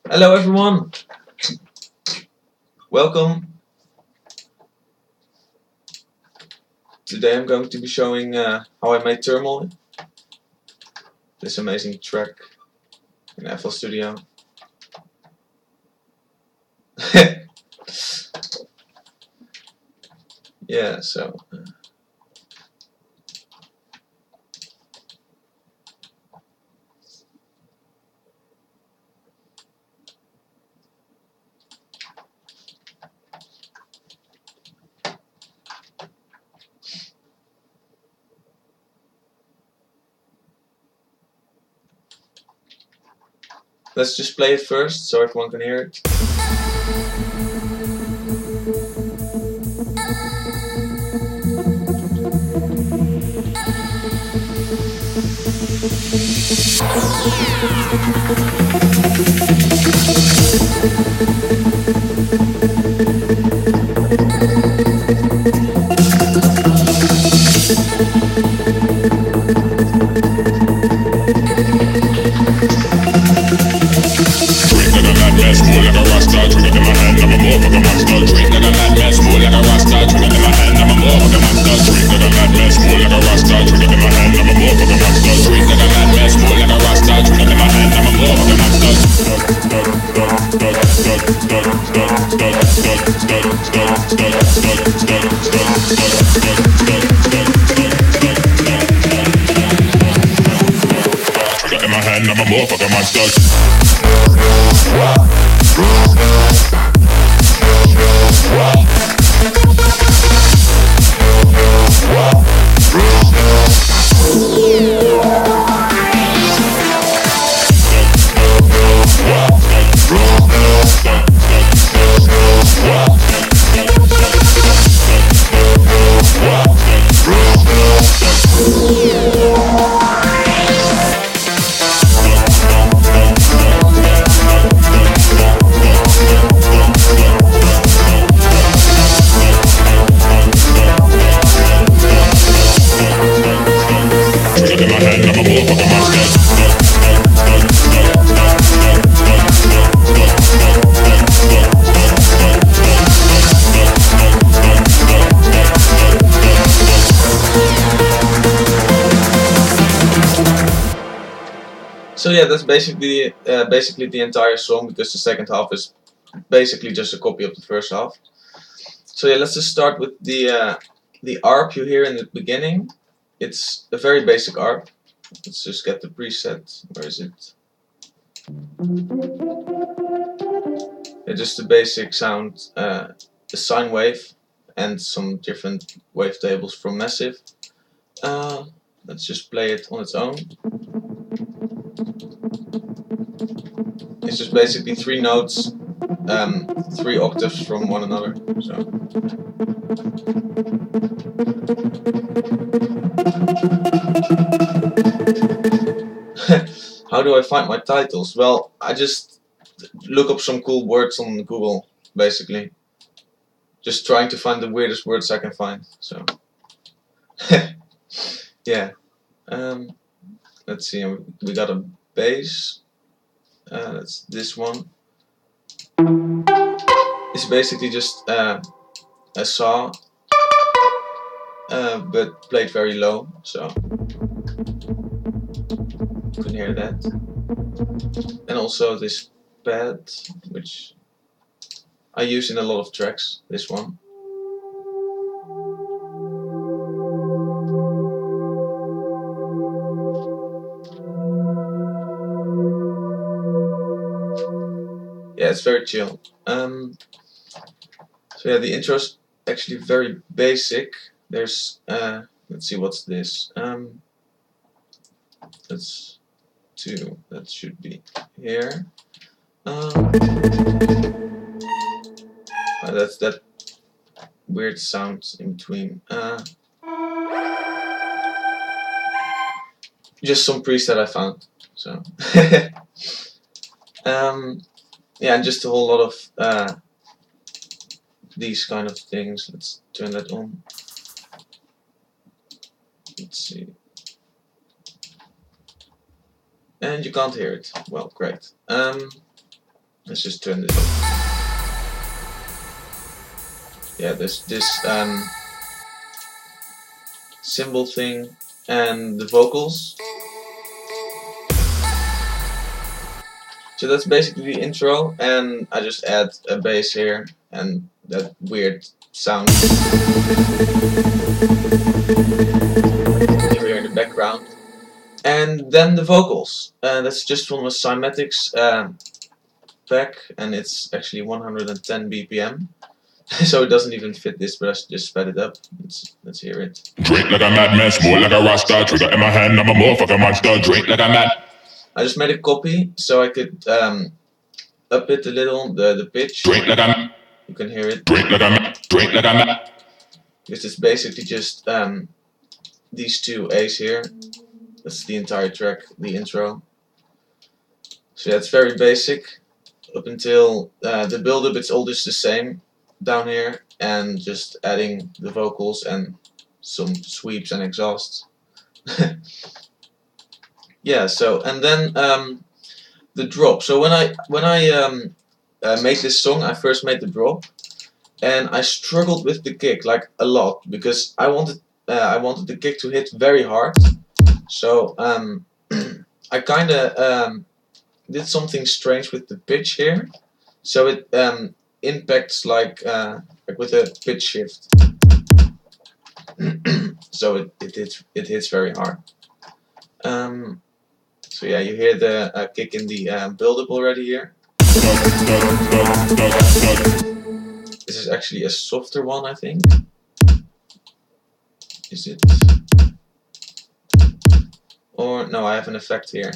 Hello everyone, welcome. Today I'm going to be showing how I made Turmoil, this amazing track in FL Studio. Yeah, so let's just play it first so everyone can hear it. I'm a motherfucking monster. So yeah, that's basically the entire song, because the second half is basically just a copy of the first half. So yeah, let's just start with the ARP you hear in the beginning. It's a very basic ARP. Let's just get the preset. Where is it? Yeah, just a basic sound, a sine wave, and some different wavetables from Massive. Let's just play it on its own. It's just basically 3 notes, 3 octaves from one another. So. How do I find my titles? Well, I just look up some cool words on Google, basically. Just trying to find the weirdest words I can find. So. Yeah. Let's see. We got a bass. That's this one. It's basically just a saw, but played very low, so you can hear that. And also this pad, which I use in a lot of tracks. This one. Yeah, it's very chill. So yeah, the intro's actually very basic. There's let's see, what's this? That's 2. That should be here. That's that weird sound in between. Just some preset I found. So yeah, and just a whole lot of these kind of things. Let's turn that on. Let's see. And you can't hear it. Well, great. Let's just turn this off. Yeah, there's this cymbal thing and the vocals. So that's basically the intro, and I just add a bass here and that weird sound you hear in the background. And then the vocals. That's just from a Cymatics pack, and it's actually 110 BPM. So it doesn't even fit this, but I just sped it up. Let's hear it. Drink like a madman, smoke like a rasta, trigger in my hand, I'm a motherfucking monster. Drink like a mad. I just made a copy so I could up it a little, the pitch. Drink like a. You can hear it. Drink like a. Drink like a. Because it's basically just these two A's here. That's the entire track, the intro. So yeah, it's very basic. Up until the build-up, it's all just the same down here, and just adding the vocals and some sweeps and exhausts. Yeah. So and then the drop. So when I made this song, I first made the drop, and I struggled with the kick like a lot because I wanted the kick to hit very hard. So I kind of did something strange with the pitch here, so it impacts like with a pitch shift. So it hits very hard. So yeah, you hear the kick in the build-up already here. This is actually a softer one, I think. Is it? Or no, I have an effect here.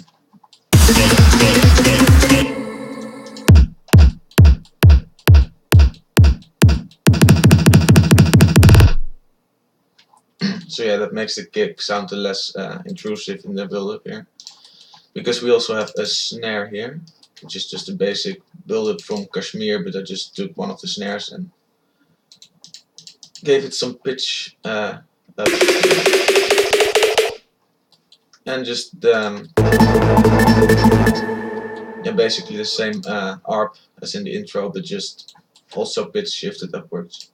So yeah, that makes the kick sound less intrusive in the build-up here. Because we also have a snare here, which is just a basic build-up from Kashmir, but I just took one of the snares and gave it some pitch up. And just yeah, basically the same ARP as in the intro, but just also pitch shifted upwards.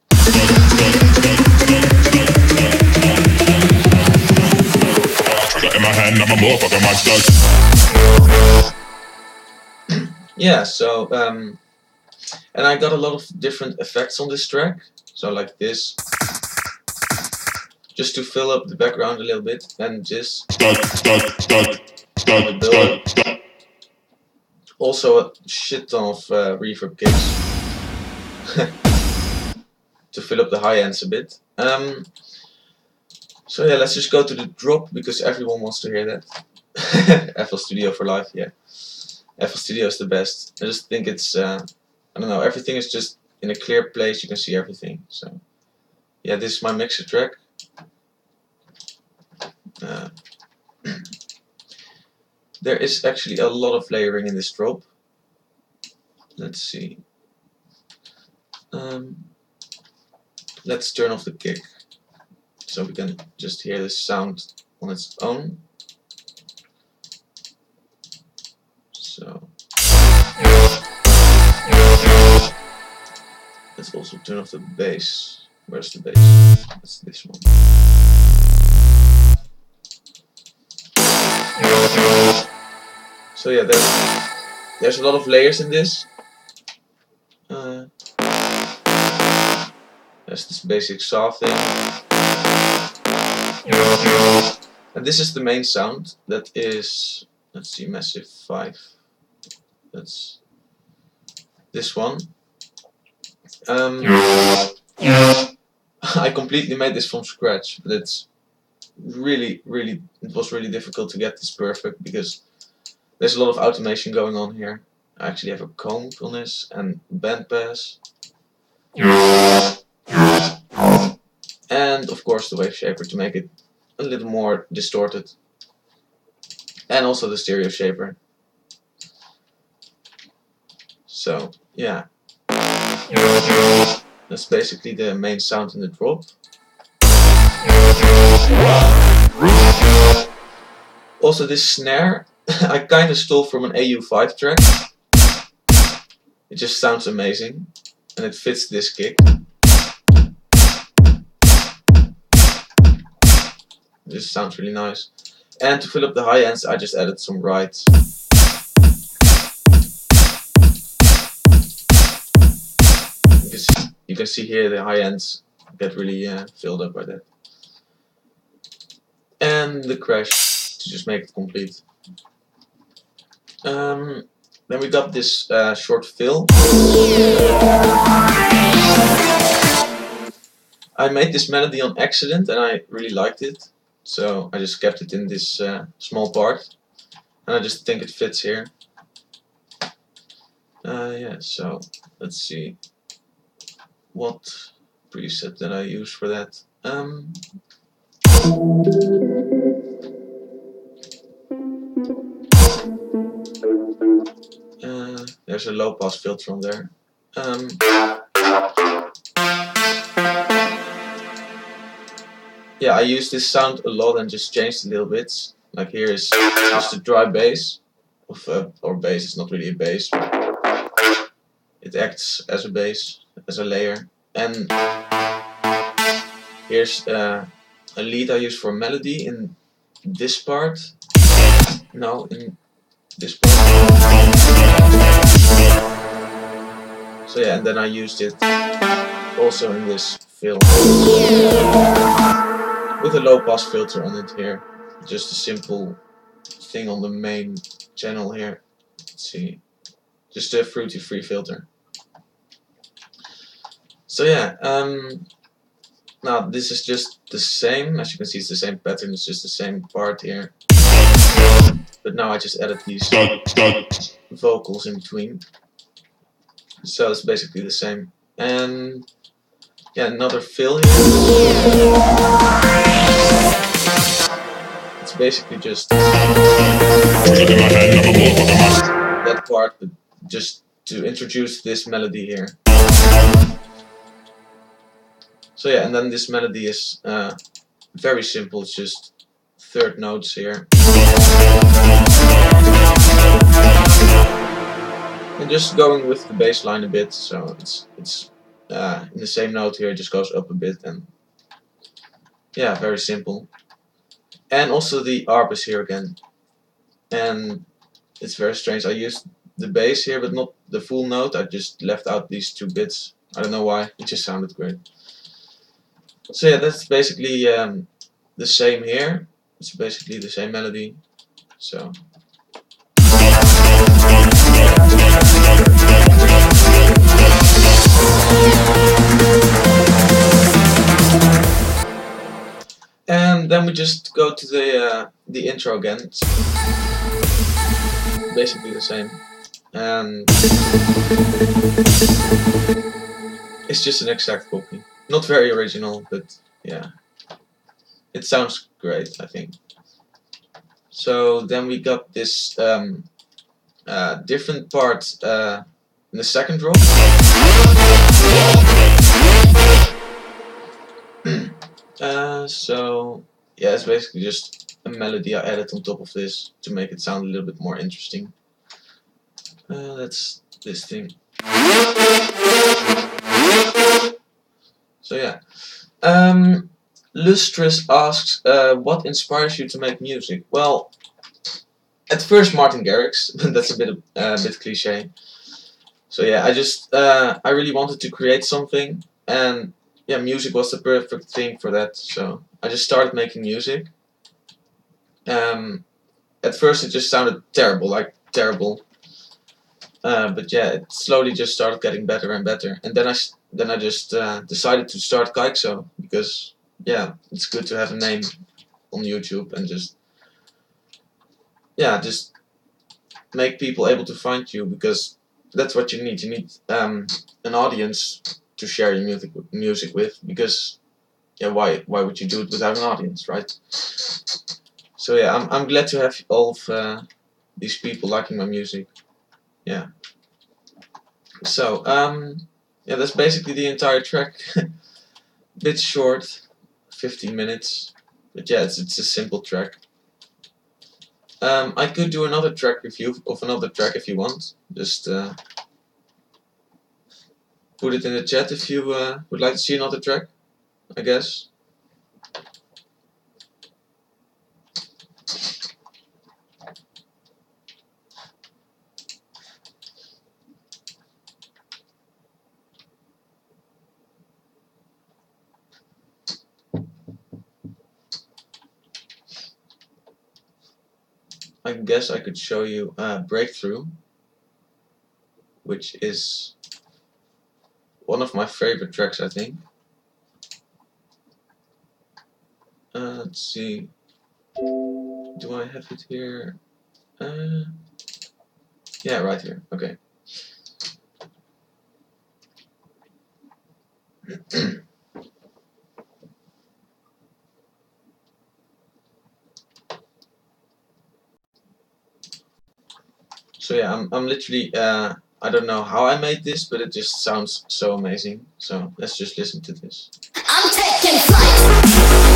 In my hand, I'm a motherfucking monster. Yeah, so and I got a lot of different effects on this track. So like this, just to fill up the background a little bit, and just also a shit ton of reverb kicks to fill up the high ends a bit. So yeah, let's just go to the drop because everyone wants to hear that. FL Studio for life, yeah. FL Studio is the best. I just think it's I don't know, everything is just in a clear place, you can see everything. So yeah, this is my mixer track. There is actually a lot of layering in this drop. Let's see. Let's turn off the kick so we can just hear the sound on its own. So let's also turn off the bass. Where's the bass? That's this one. So yeah, there's a lot of layers in this. There's this basic saw thing. And this is the main sound. That is, let's see, Massive 5. That's this one. I completely made this from scratch, but it's it was really difficult to get this perfect because there's a lot of automation going on here. I actually have a comb on this and bandpass. And of course the wave shaper to make it a little more distorted. And also the stereo shaper. So yeah. That's basically the main sound in the drop. Also this snare I kinda stole from an AU5 track. It just sounds amazing, and it fits this kick. This sounds really nice. And to fill up the high ends, I just added some rides. You can see here the high ends get really filled up by that. And the crash to just make it complete. Then we got this short fill. I made this melody on accident and I really liked it. So I just kept it in this small part. And I just think it fits here. Yeah, so let's see. What preset did I use for that? There's a low pass filter on there. Yeah, I use this sound a lot and just changed the little bits. Like here is just a dry bass, or bass. It's not really a bass, but it acts as a bass, as a layer. And here's a lead I use for melody in this part. No, in this part. So yeah, and then I used it also in this fill with a low pass filter on it here. Just a simple thing on the main channel here. Let's see, just a fruity free filter. So yeah, now this is just the same. As you can see, it's the same pattern. It's just the same part here. But now I just added these vocals in between. So it's basically the same. And yeah, another fill here. It's basically just that part, but just to introduce this melody here. So yeah, and then this melody is very simple. It's just third notes here. And just going with the bass line a bit, so it's in the same note here, it just goes up a bit, and yeah, very simple. And also the arp is here again, and it's very strange. I used the bass here, but not the full note. I just left out these two bits. I don't know why. It just sounded great. So yeah, that's basically the same here. It's basically the same melody. So. And then we just go to the intro again. It's basically the same, and it's just an exact copy. Not very original, but yeah, it sounds great, I think. So then we got this different part in the second drop. So yeah, it's basically just a melody I added on top of this to make it sound a little bit more interesting. That's this thing. So yeah, Lustrous asks, what inspires you to make music? Well, at first Martin Garrix, but that's a bit cliche. So yeah, I really wanted to create something, and yeah, music was the perfect thing for that. So I just started making music. At first it just sounded terrible, like terrible. But yeah, it slowly just started getting better and better. And then I just decided to start Kaixo, because yeah, it's good to have a name on YouTube and just make people able to find you, because that's what you need. You need an audience to share your music with, because yeah, why would you do it without an audience, right? So yeah, I'm glad to have all of these people liking my music. Yeah. So yeah, that's basically the entire track. Bit short, 15 minutes, but yeah, it's a simple track. I could do another track review of another track if you want. Just put it in the chat if you would like to see another track, I guess. I guess I could show you Breakthrough, which is one of my favorite tracks, I think. Let's see. Do I have it here? Yeah, right here. Okay. So yeah, I'm literally I don't know how I made this, but it just sounds so amazing. So let's just listen to this. I'm taking flight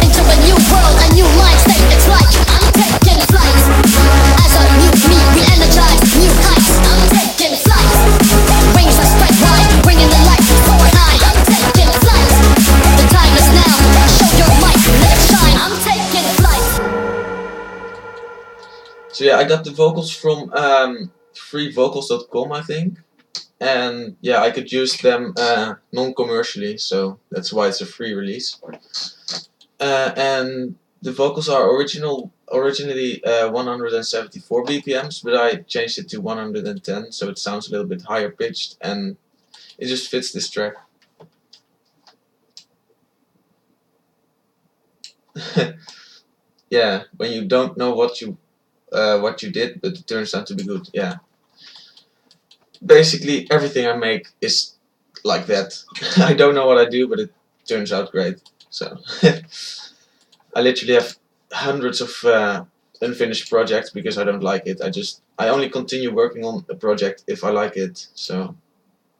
into a new world, a new mind state. It's like I'm taking flight as a new me, re-energize new heights. I'm taking flight, wings are spread wide, bringing the light soar high. I'm taking flight, the time is now. Show your might, let it shine. I'm taking flight. So yeah, I got the vocals from freevocals.com, I think. And yeah, I could use them non-commercially, so that's why it's a free release. And the vocals are originally 174 BPMs, but I changed it to 110, so it sounds a little bit higher pitched, and it just fits this track. Yeah, when you don't know what you did, but it turns out to be good. Yeah. Basically, everything I make is like that. I don't know what I do, but it turns out great. So, I literally have hundreds of unfinished projects because I don't like it. I only continue working on a project if I like it. So,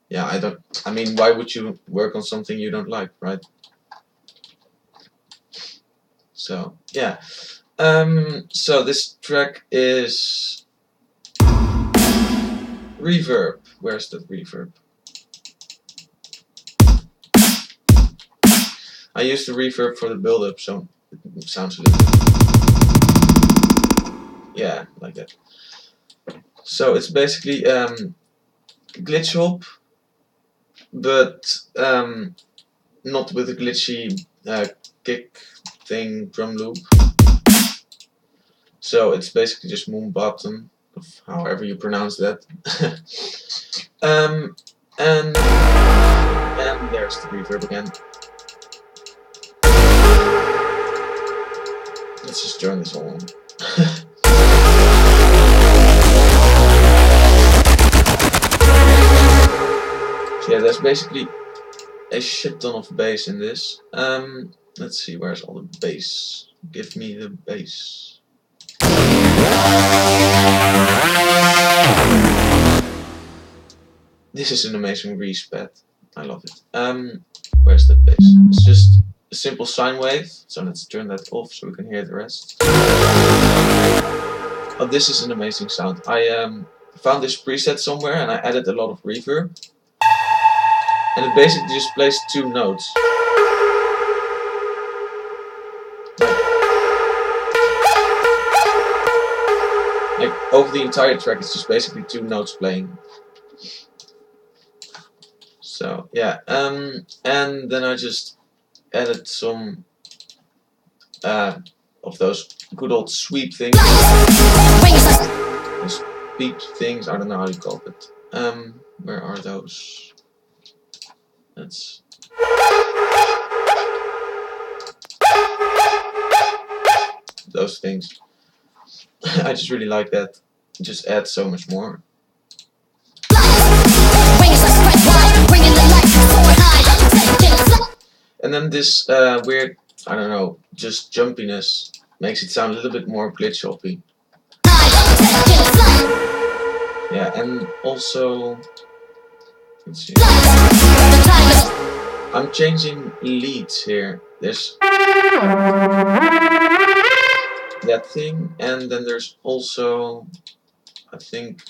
yeah, I mean, why would you work on something you don't like, right? So, yeah. So this track is Reverb. Where's the reverb? I used the reverb for the build-up, so it sounds a little, yeah, like that. So it's basically glitch hop, but not with a glitchy kick thing drum loop. So it's basically just moon bottom, however you pronounce that. And there's the reverb again. Let's just turn this on. So yeah, there's basically a shit ton of bass in this. Let's see, where's all the bass? Give me the bass. This is an amazing grease pad. I love it. Where's the bass? It's just a simple sine wave. So let's turn that off so we can hear the rest. Oh, this is an amazing sound. I found this preset somewhere and I added a lot of reverb. And it basically just plays two notes. Like over the entire track, it's just basically two notes playing. So yeah, and then I just added some of those good old sweep things. Sweep things, I don't know how you call it. Where are those? That's those things. I just really like that. It just adds so much more. And then this weird, I don't know, just jumpiness makes it sound a little bit more glitch hoppy. Yeah, and also, let's see. I'm changing leads here. There's that thing, and then there's also, I think,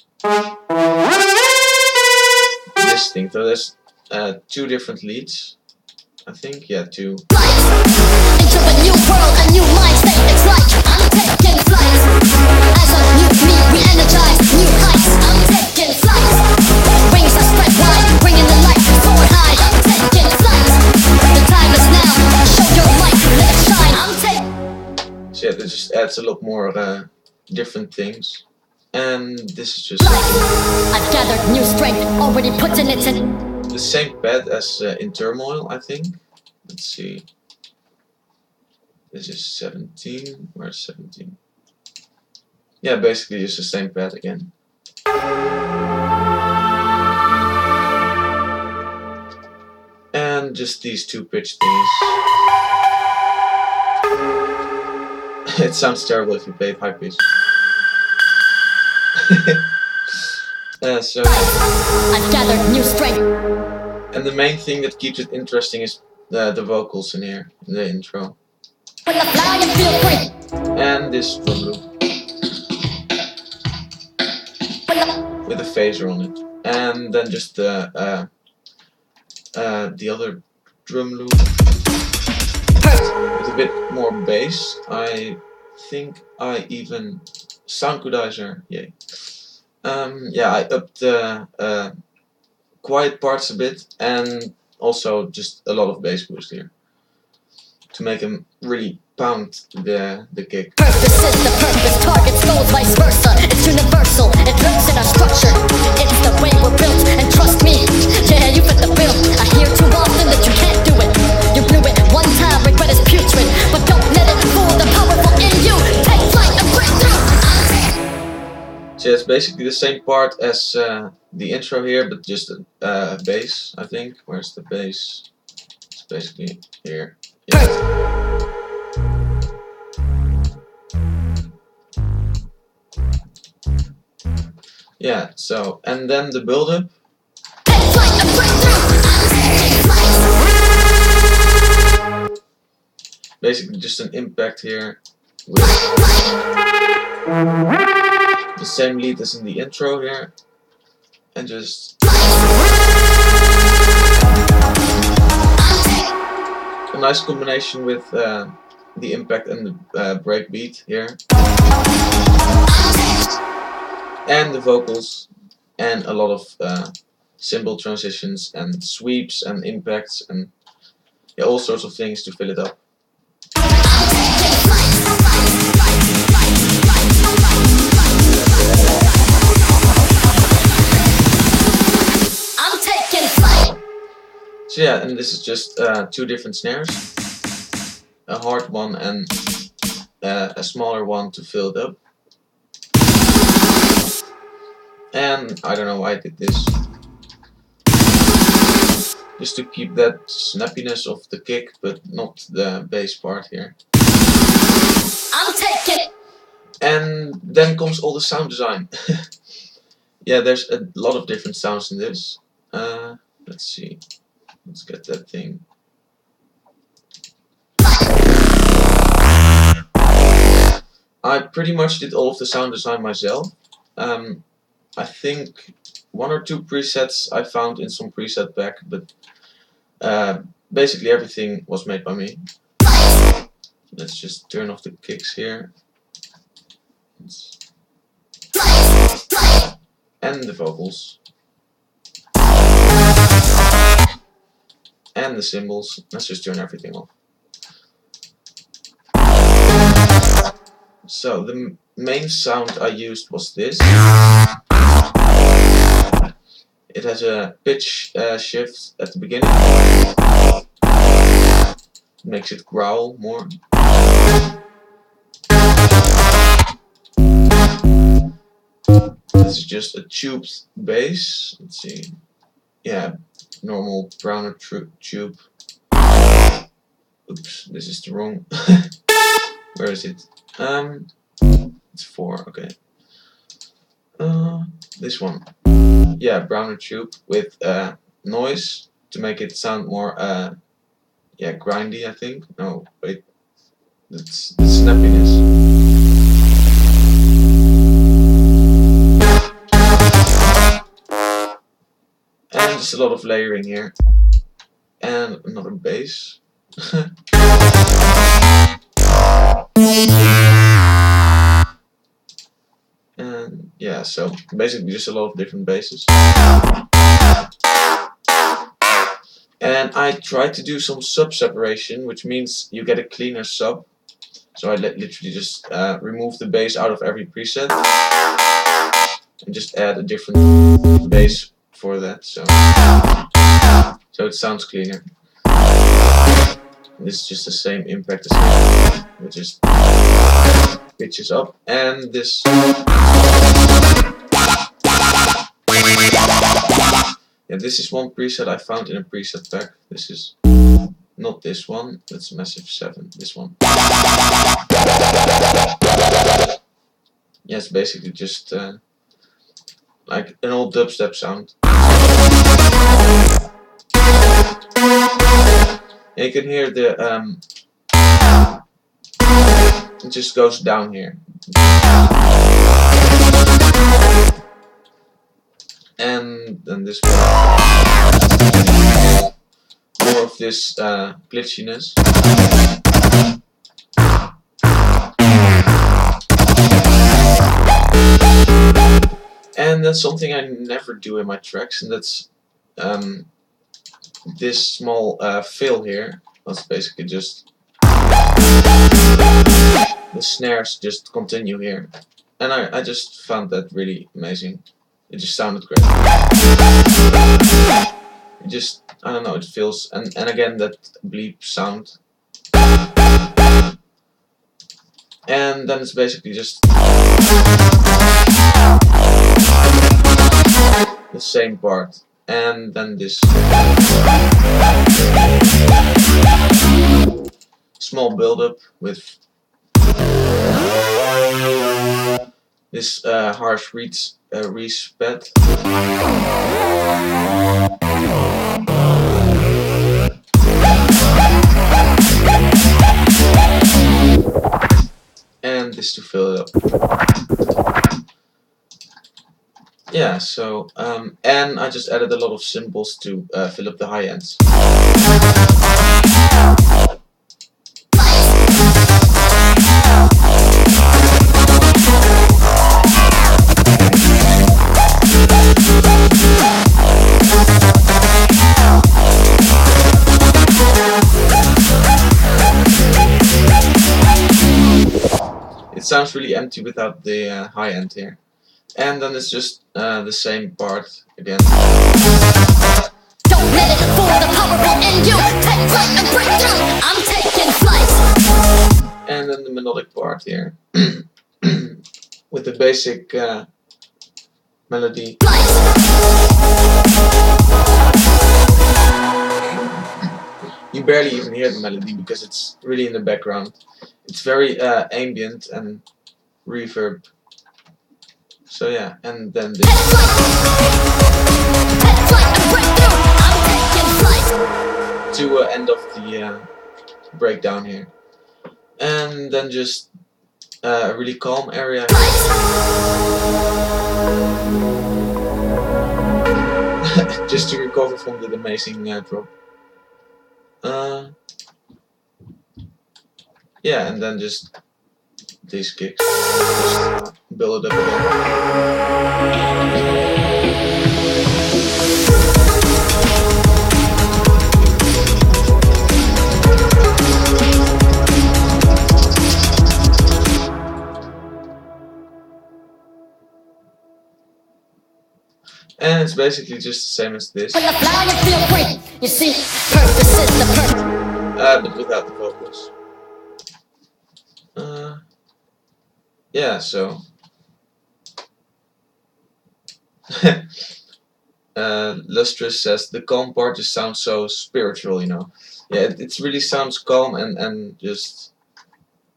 this thing. So there's 2 different leads. I think, yeah, 2. Into a new world, a new mind state. It's like I'm taking flight. As a new me, we energize new heights. I'm taking flight. Wings are spread wide, bringing the light soar high. I'm taking flight. The time is now. Show your light, let it shine. I'm taking. So yeah, this just adds a lot more different things. And this is just I've gathered new strength, already putting it in. the same pad as in Turmoil, I think. Let's see. This is 17. Where's 17? Yeah, basically just the same pad again. And just these 2 pitch things. It sounds terrible if you play it high pitch. So I've gathered new strength. and the main thing that keeps it interesting is the vocals in here, in the intro. When I fly and feel free. And this drum loop with a phaser on it. And then just the other drum loop with a bit more bass. I think I even sound goodizer, yay. Yeah, I upped the quiet parts a bit and also just a lot of bass boost here to make him really pound the kick. Purpose is the purpose, targets, goals, vice versa. It's universal, it lives in our structure. It's the way we're built, and trust me, yeah, you fit the bill. I hear too often that you can't do it. You blew it one time, regret is putrid. But don't let it fool the powerful in you. Take flight and break through. So it's basically the same part as the intro here, but just a bass, I think. Where's the bass? It's basically here. Yeah. Yeah, so, and then the build-up. Basically just an impact here with the same lead as in the intro here, and just a nice combination with the impact and the break beat here, and the vocals, and a lot of cymbal transitions and sweeps and impacts and yeah, all sorts of things to fill it up. So yeah, and this is just 2 different snares, a hard one and a smaller one to fill it up. And I don't know why I did this, just to keep that snappiness of the kick, but not the bass part here. I'm taking. And then comes all the sound design. Yeah, there's a lot of different sounds in this. Let's see. Let's get that thing. I pretty much did all of the sound design myself. I think 1 or 2 presets I found in some preset pack, but basically everything was made by me. Let's just turn off the kicks here. And the vocals. And the cymbals. Let's just turn everything off. So the main sound I used was this. It has a pitch shift at the beginning. It makes it growl more. This is just a tubed bass. Let's see. Yeah, normal Browner tube. Oops, this is the wrong. Where is it? It's 4. Okay. This one. Yeah, Browner tube with noise to make it sound more yeah, grindy, I think. No, wait. That's the snappiness. And the Just a lot of layering here. And another bass. And yeah, so basically just a lot of different basses. And I tried to do some sub separation, which means you get a cleaner sub. So I literally just remove the bass out of every preset and just add a different bass for that. So it sounds cleaner. And this is just the same impact as well, which just pitches up, and this. Yeah, this is one preset I found in a preset pack. This is not this one, that's Massive 7, this one. Yeah, it's basically just like an old dubstep sound. And you can hear the it just goes down here. And then this one, more of this glitchiness. And that's something I never do in my tracks, and that's this small fill here. That's basically just the snares just continue here, and I just found that really amazing. It just sounded great. It just, I don't know, it feels, and again that bleep sound. And then it's basically just the same part. And then this small build-up with this harsh resped. And this to fill it up. Yeah, so and I just added a lot of cymbals to fill up the high ends. It sounds really empty without the high end here. And then it's just the same part again. Don't let it fool the powerful in you. Take flight and break through. I'm taking flight. And then the melodic part here. With the basic melody. You barely even hear the melody because it's really in the background. It's very ambient and reverb. So yeah, and then this to end off the breakdown here, and then just a really calm area. Just to recover from the amazing drop. Yeah, and then just these kicks. Just build it up again. And it's basically just the same as this. When the flower feel free, you see, purpose is the purpose. But without the vocals. Yeah, so Lustrous says the calm part just sounds so spiritual, you know. Yeah, it really sounds calm and just,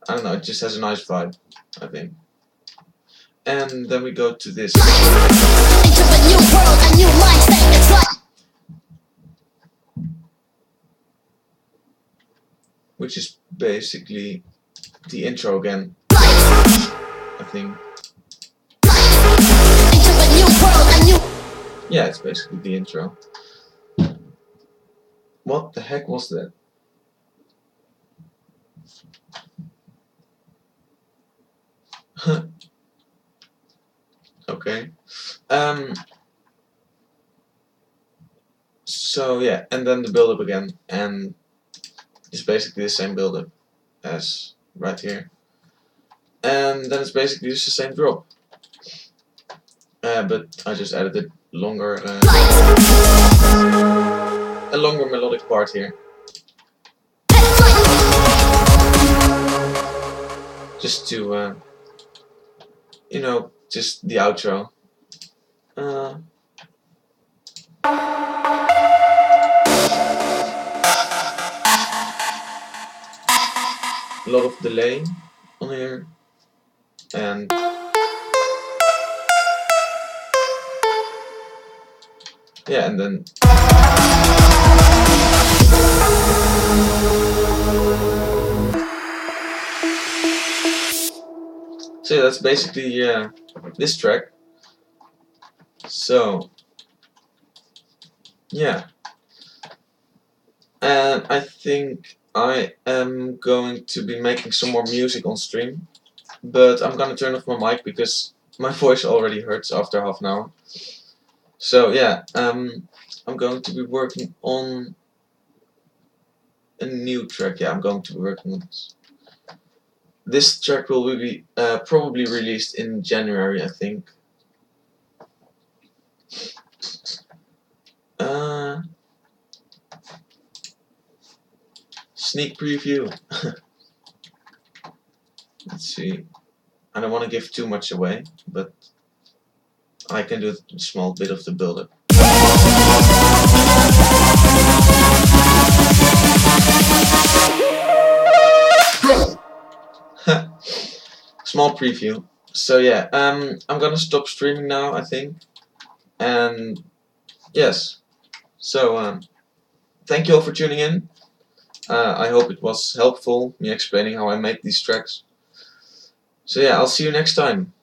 I don't know, it just has a nice vibe, I think. And then we go to this. Into a new world, a new mind state, it's like Which is basically the intro again, I think. into a new world, a new Yeah, it's basically the intro. What the heck was that? Okay. So yeah, and then the build-up again, and it's basically the same build-up as right here. And then it's basically just the same drop. But I just added a longer melodic part here. Just to, you know, just the outro. A lot of delay on here. And yeah, and then so yeah, that's basically this track. So yeah, and I think I am going to be making some more music on stream, but I'm gonna turn off my mic because my voice already hurts after half an hour. So yeah, I'm going to be working on a new track. Yeah, I'm going to be working on this. This track will be probably released in January, I think. Sneak preview. Let's see. I don't want to give too much away, but I can do a small bit of the build-up. Small preview. So yeah, I'm gonna stop streaming now, I think. And yes, so thank you all for tuning in. I hope it was helpful, me explaining how I make these tracks. So yeah, I'll see you next time.